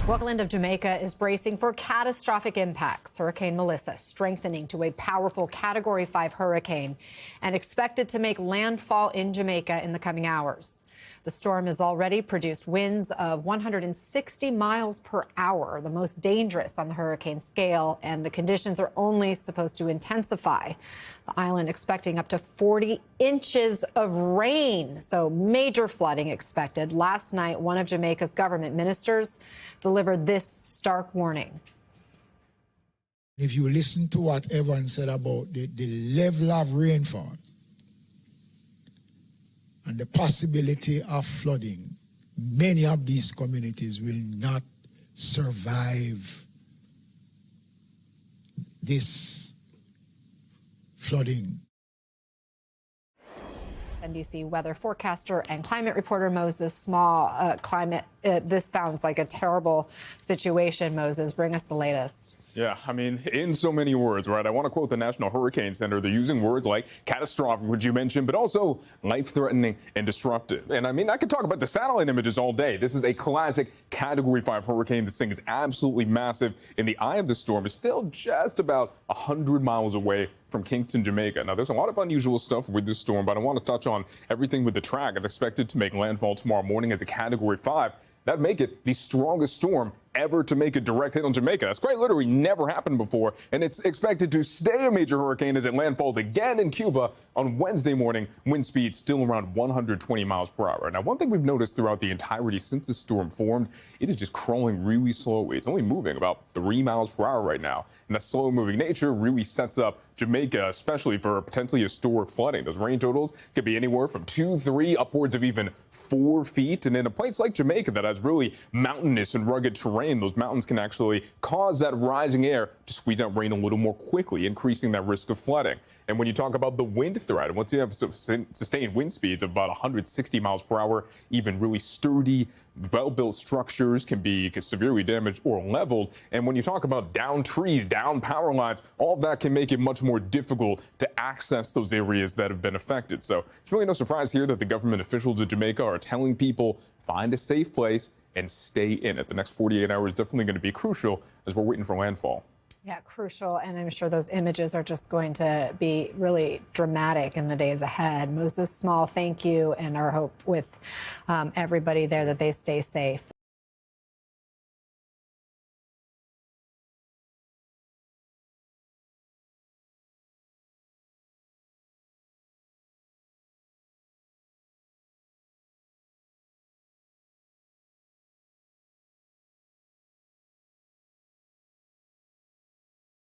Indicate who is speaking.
Speaker 1: Well, the island of Jamaica is bracing for catastrophic impacts. Hurricane Melissa strengthening to a powerful Category 5 hurricane and expected to make landfall in Jamaica in the coming hours. The storm has already produced winds of 160 miles per hour, the most dangerous on the hurricane scale, and the conditions are only supposed to intensify. The island expecting up to 40 inches of rain, so major flooding expected. Last night, one of Jamaica's government ministers delivered this stark warning.
Speaker 2: If you listen to what Evan said about the level of rainfall and the possibility of flooding, many of these communities will not survive this flooding.
Speaker 1: NBC weather forecaster and climate reporter Moses Small. This sounds like a terrible situation. Moses, bring us the latest.
Speaker 3: Yeah, I mean, in so many words, right? I want to quote the National Hurricane Center. They're using words like catastrophic, which you mentioned, but also life-threatening and disruptive. And I mean, I could talk about the satellite images all day. This is a classic Category 5 hurricane. This thing is absolutely massive. In the eye of the storm is still just about 100 miles away from Kingston, Jamaica. Now, there's a lot of unusual stuff with this storm, but I want to touch on everything with the track. It's expected to make landfall tomorrow morning as a Category 5. That'd make it the strongest storm ever to make a direct hit on Jamaica. That's quite literally never happened before, and it's expected to stay a major hurricane as it landfalls again in Cuba on Wednesday morning. Wind speed still around 120 miles per hour. Now, one thing we've noticed throughout the entirety since the storm formed, it is just crawling really slowly. It's only moving about 3 miles per hour right now, and that slow-moving nature really sets up Jamaica, especially for potentially historic flooding. Those rain totals could be anywhere from 2, 3, upwards of even 4 feet. And in a place like Jamaica that has really mountainous and rugged terrain, those mountains can actually cause that rising air to squeeze out rain a little more quickly, increasing that risk of flooding. And when you talk about the wind threat, and once you have sustained wind speeds of about 160 miles per hour, even really sturdy, well-built structures can be severely damaged or leveled. And when you talk about down trees, down power lines, all of that can make it much more difficult to access those areas that have been affected. So it's really no surprise here that the government officials of Jamaica are telling people find a safe place and stay in it. The next 48 hours is definitely going to be crucial as we're waiting for landfall.
Speaker 1: Yeah, crucial. And I'm sure those images are just going to be really dramatic in the days ahead. Moses Small, thank you. And our hope with everybody there that they stay safe.